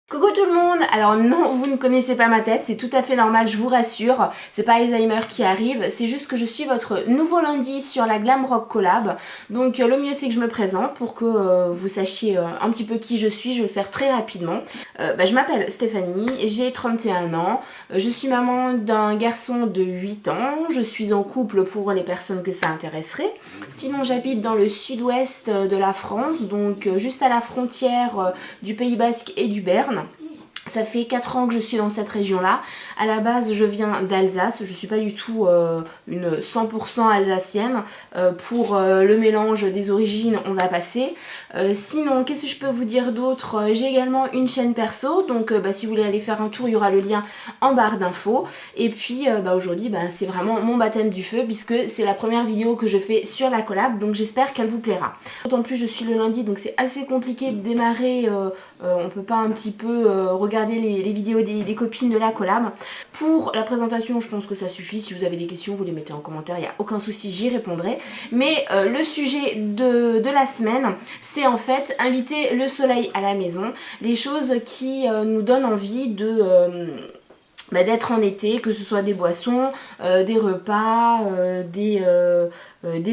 Coucou tout le monde. Alors non, vous ne connaissez pas ma tête, c'est tout à fait normal, je vous rassure. C'est pas Alzheimer qui arrive, c'est juste que je suis votre nouveau lundi sur la Glam Rock Collab. Donc le mieux c'est que je me présente pour que vous sachiez un petit peu qui je suis. Je vais le faire très rapidement. Je m'appelle Stéphanie, j'ai 31 ans, je suis maman d'un garçon de 8 ans, je suis en couple pour les personnes que ça intéresserait. Sinon j'habite dans le sud-ouest de la France, donc juste à la frontière du Pays Basque et du Béarn. Ça fait 4 ans que je suis dans cette région-là. À la base, je viens d'Alsace. Je ne suis pas du tout une 100% alsacienne. Pour le mélange des origines, on va passer. Sinon, qu'est-ce que je peux vous dire d'autre? J'ai également une chaîne perso. Donc, si vous voulez aller faire un tour, il y aura le lien en barre d'infos. Et puis, aujourd'hui, c'est vraiment mon baptême du feu puisque c'est la première vidéo que je fais sur la collab. Donc, j'espère qu'elle vous plaira. D'autant plus, je suis le lundi, donc c'est assez compliqué de démarrer. On ne peut pas un petit peu regarder les vidéos des copines de la collab. Pour la présentation, je pense que ça suffit. Si vous avez des questions, vous les mettez en commentaire, il n'y a aucun souci, j'y répondrai. Mais le sujet de la semaine, c'est en fait inviter le soleil à la maison. Les choses qui nous donnent envie d'être en été, que ce soit des boissons, des repas, des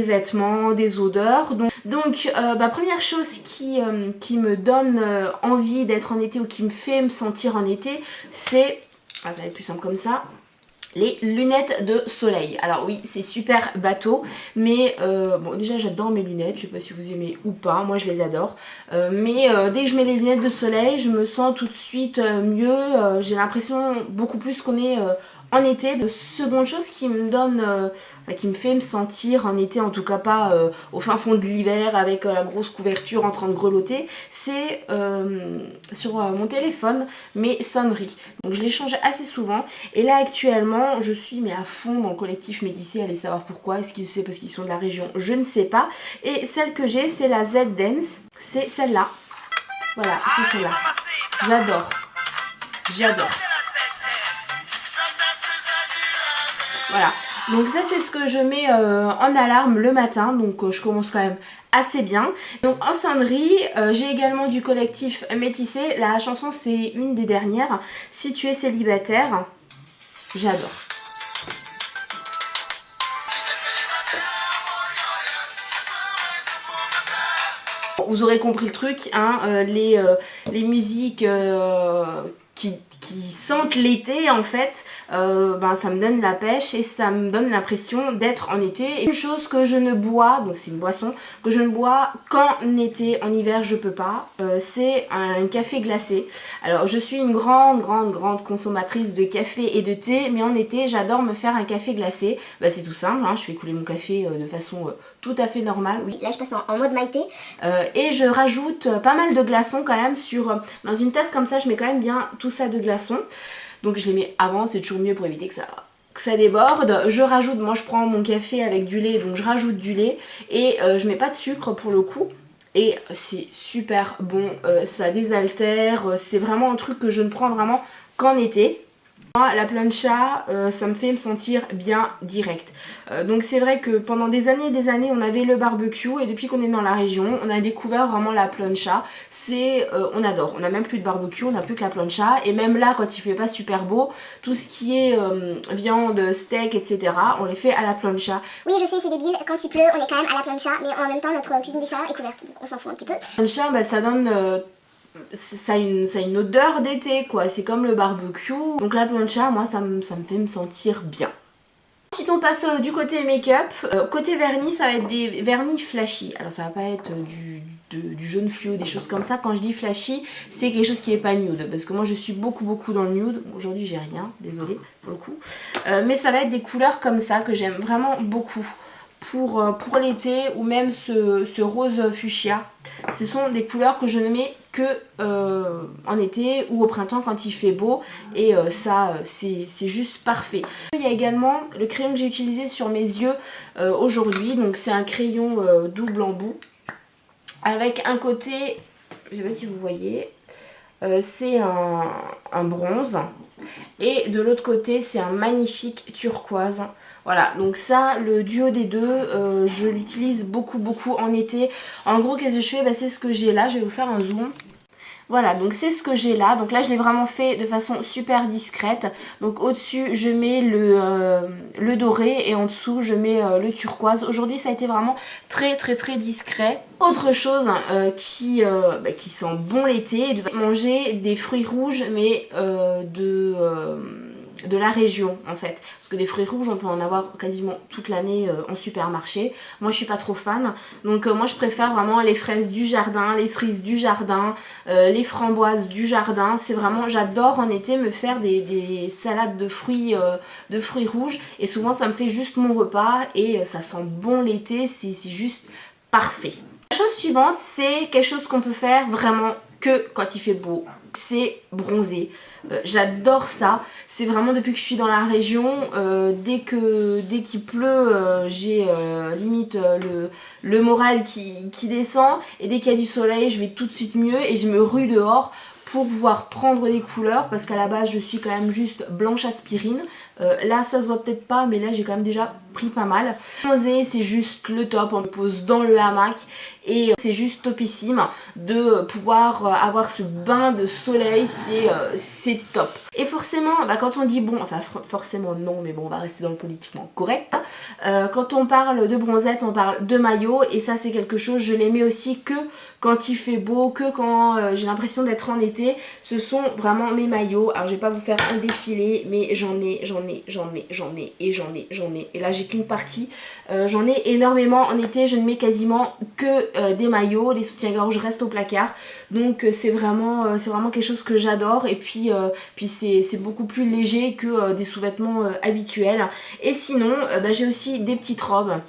vêtements, des odeurs. Donc première chose qui me donne envie d'être en été ou qui me fait me sentir en été, c'est, ça va être plus simple comme ça, les lunettes de soleil. Alors oui, c'est super bateau, mais déjà j'adore mes lunettes, je sais pas si vous aimez ou pas, moi je les adore. Mais dès que je mets les lunettes de soleil, je me sens tout de suite mieux, j'ai l'impression beaucoup plus qu'on est en été. Seconde chose qui me donne, qui me fait me sentir en été, en tout cas pas au fin fond de l'hiver avec la grosse couverture en train de grelotter, c'est sur mon téléphone mes sonneries. Donc je les change assez souvent et là actuellement je suis à fond dans le collectif Métissé, allez savoir pourquoi, est-ce que c'est parce qu'ils sont de la région, je ne sais pas. Et celle que j'ai c'est la Z-Dance, c'est celle-là, voilà, c'est celle-là, j'adore. Voilà, donc ça c'est ce que je mets en alarme le matin, donc je commence quand même assez bien. Donc en sonnerie, j'ai également du collectif Métissé, la chanson c'est une des dernières, Si tu es célibataire, j'adore. Vous aurez compris le truc, hein, les musiques qui sentent l'été en fait, ça me donne la pêche et ça me donne l'impression d'être en été. Une chose que je ne bois, donc c'est une boisson que je ne bois qu'en été, en hiver je peux pas, c'est un café glacé. Alors je suis une grande consommatrice de café et de thé, mais en été j'adore me faire un café glacé. C'est tout simple, hein, je fais couler mon café de façon tout à fait normale. Oui. Là je passe en mode maïté. Et je rajoute pas mal de glaçons quand même dans une tasse comme ça, je mets quand même bien tout ça de glaçons. Donc je les mets avant, c'est toujours mieux pour éviter que ça déborde. Je rajoute, moi je prends mon café avec du lait, donc je rajoute du lait et je mets pas de sucre pour le coup. Et c'est super bon, ça désaltère, c'est vraiment un truc que je ne prends vraiment qu'en été. La plancha, ça me fait me sentir bien direct. Donc c'est vrai que pendant des années on avait le barbecue et depuis qu'on est dans la région, on a découvert vraiment la plancha. On adore, on n'a même plus de barbecue, on n'a plus que la plancha. Et même là, quand il fait pas super beau, tout ce qui est viande, steak, etc., on les fait à la plancha. Oui, je sais, c'est débile, quand il pleut, on est quand même à la plancha, mais en même temps, notre cuisine d'extérieur est couverte, donc on s'en fout un petit peu. La plancha, ça donne... ça a une odeur d'été quoi, c'est comme le barbecue. Donc la plancha, moi ça me fait me sentir bien. Ensuite on passe du côté make-up. Côté vernis, ça va être des vernis flashy. Alors ça va pas être du jaune fluo, des choses comme ça. Quand je dis flashy, c'est quelque chose qui est pas nude. Parce que moi je suis beaucoup dans le nude. Aujourd'hui j'ai rien, désolée pour le coup. Mais ça va être des couleurs comme ça que j'aime vraiment beaucoup. Pour l'été ou même ce rose fuchsia. Ce sont des couleurs que je ne mets que en été ou au printemps quand il fait beau et ça c'est juste parfait. Il y a également le crayon que j'ai utilisé sur mes yeux aujourd'hui, donc c'est un crayon double embout avec un côté, je sais pas si vous voyez, c'est un bronze et de l'autre côté c'est un magnifique turquoise. Voilà, donc ça, le duo des deux, je l'utilise beaucoup en été. En gros, qu'est-ce que je fais? C'est ce que j'ai là, je vais vous faire un zoom. Voilà, donc c'est ce que j'ai là. Donc là, je l'ai vraiment fait de façon super discrète. Donc au-dessus, je mets le doré et en dessous, je mets le turquoise. Aujourd'hui, ça a été vraiment très discret. Autre chose qui sent bon l'été, de manger des fruits rouges, mais de la région en fait, parce que des fruits rouges on peut en avoir quasiment toute l'année en supermarché. Moi je suis pas trop fan, donc moi je préfère vraiment les fraises du jardin, les cerises du jardin, les framboises du jardin. C'est vraiment, j'adore en été me faire des salades de fruits rouges, et souvent ça me fait juste mon repas et ça sent bon l'été, c'est juste parfait. La chose suivante, c'est quelque chose qu'on peut faire vraiment que quand il fait beau, c'est bronzer. J'adore ça, c'est vraiment depuis que je suis dans la région, dès qu'il pleut, j'ai limite le moral qui descend, et dès qu'il y a du soleil, je vais tout de suite mieux et je me rue dehors pour pouvoir prendre des couleurs, parce qu'à la base je suis quand même juste blanche aspirine. Là ça se voit peut-être pas, mais là j'ai quand même déjà pris pas mal. Bronzer c'est juste le top, on me pose dans le hamac et c'est juste topissime de pouvoir avoir ce bain de soleil, c'est top. Et forcément, quand on dit bon, enfin forcément non, mais bon on va rester dans le politiquement correct. Quand on parle de bronzette, on parle de maillot, et ça c'est quelque chose, je les mets aussi que quand il fait beau, que quand j'ai l'impression d'être en été. Ce sont vraiment mes maillots. Alors je vais pas vous faire un défilé, mais j'en ai. Et là j'ai qu'une partie. J'en ai énormément en été, je ne mets quasiment que des maillots. Les soutiens-gorge restent au placard. Donc c'est vraiment quelque chose que j'adore. Et puis c'est beaucoup plus léger que des sous-vêtements habituels. Et sinon, j'ai aussi des petites robes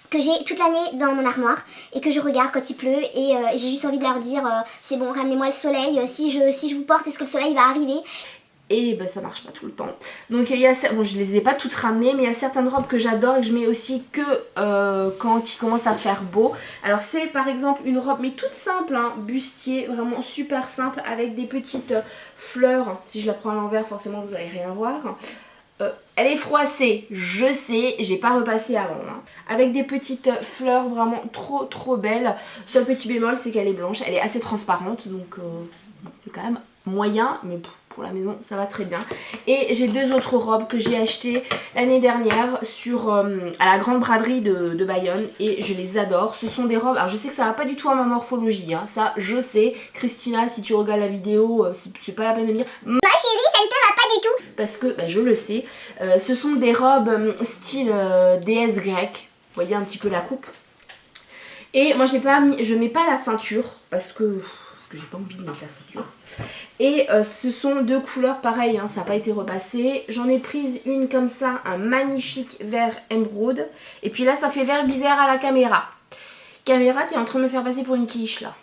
que j'ai toute l'année dans mon armoire et que je regarde quand il pleut, et j'ai juste envie de leur dire c'est bon, ramenez-moi le soleil, si je vous porte, est-ce que le soleil va arriver? Et ça marche pas tout le temps. Donc il y a, bon, je les ai pas toutes ramenées, mais il y a certaines robes que j'adore et que je mets aussi que quand il commence à faire beau. Alors c'est par exemple une robe, mais toute simple, hein, bustier, vraiment super simple, avec des petites fleurs. Si je la prends à l'envers, forcément vous allez rien voir. Elle est froissée, je sais, j'ai pas repassé avant, hein. Avec des petites fleurs vraiment trop belles. Seul petit bémol, c'est qu'elle est blanche, elle est assez transparente, donc c'est quand même moyen, mais pour la maison ça va très bien. Et j'ai deux autres robes que j'ai achetées l'année dernière à la grande braderie de Bayonne, et je les adore. Ce sont des robes, alors je sais que ça va pas du tout à ma morphologie, hein, ça je sais. Christina, si tu regardes la vidéo, c'est pas la peine de me dire ma chérie, ça ne te va pas du tout, parce que je le sais. Ce sont des robes style déesse grecque, vous voyez un petit peu la coupe. Et moi je mets pas la ceinture parce que j'ai pas envie de mettre la ceinture. Et ce sont deux couleurs pareilles, hein, ça n'a pas été repassé. J'en ai prise une comme ça, un magnifique vert émeraude. Et puis là ça fait vert bizarre à la caméra. Caméra, tu es en train de me faire passer pour une quiche là.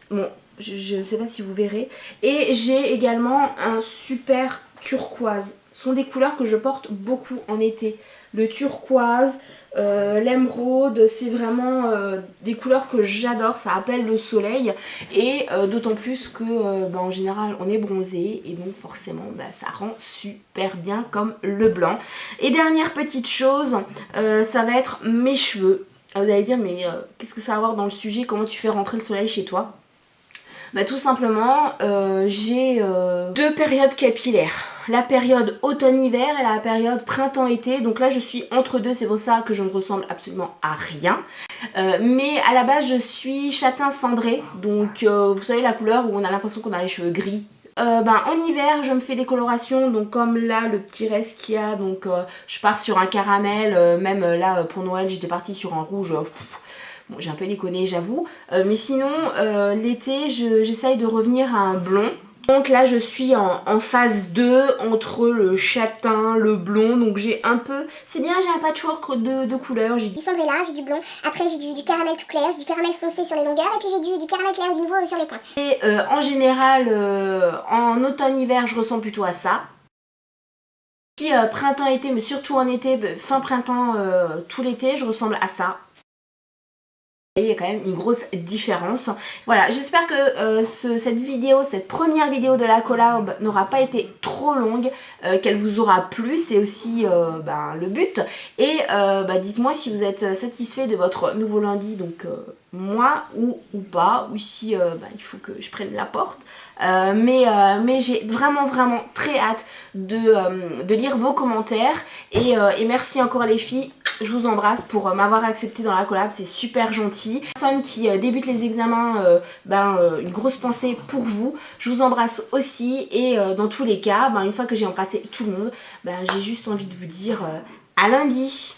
Bon, je ne sais pas si vous verrez. Et j'ai également un super turquoise. Ce sont des couleurs que je porte beaucoup en été. Le turquoise, l'émeraude, c'est vraiment des couleurs que j'adore, ça appelle le soleil. Et d'autant plus que en général on est bronzé, et donc forcément ça rend super bien comme le blanc. Et dernière petite chose, ça va être mes cheveux. Vous allez dire mais qu'est-ce que ça va avoir dans le sujet, comment tu fais rentrer le soleil chez toi? Tout simplement, j'ai deux périodes capillaires. La période automne-hiver et la période printemps-été. Donc là, je suis entre deux, c'est pour ça que je ne ressemble absolument à rien. Mais à la base, je suis châtain cendré. Donc, vous savez la couleur où on a l'impression qu'on a les cheveux gris. En hiver je me fais des colorations, donc comme là le petit reste qu'il y a, donc je pars sur un caramel, même là pour Noël j'étais partie sur un rouge. Bon, j'ai un peu déconné, j'avoue. Mais sinon, l'été, j'essaye de revenir à un blond. Donc là, je suis en phase 2 entre le châtain, le blond. Donc j'ai un peu... C'est bien, j'ai un patchwork de couleurs. Du cendré là, j'ai du blond. Après, j'ai du caramel tout clair, j'ai du caramel foncé sur les longueurs. Et puis j'ai du caramel clair de nouveau sur les pointes. Et en général, en automne-hiver, je ressemble plutôt à ça. Puis printemps-été, mais surtout en été, fin printemps, tout l'été, je ressemble à ça. Il y a quand même une grosse différence. Voilà, j'espère que cette première vidéo de la collab n'aura pas été trop longue, qu'elle vous aura plu, c'est aussi le but. Et dites-moi si vous êtes satisfait de votre nouveau lundi, donc moi ou pas, ou si il faut que je prenne la porte. Mais j'ai vraiment très hâte de lire vos commentaires et merci encore les filles. Je vous embrasse pour m'avoir accepté dans la collab, c'est super gentil. Personne qui débute les examens, une grosse pensée pour vous. Je vous embrasse aussi et dans tous les cas, une fois que j'ai embrassé tout le monde, j'ai juste envie de vous dire à lundi.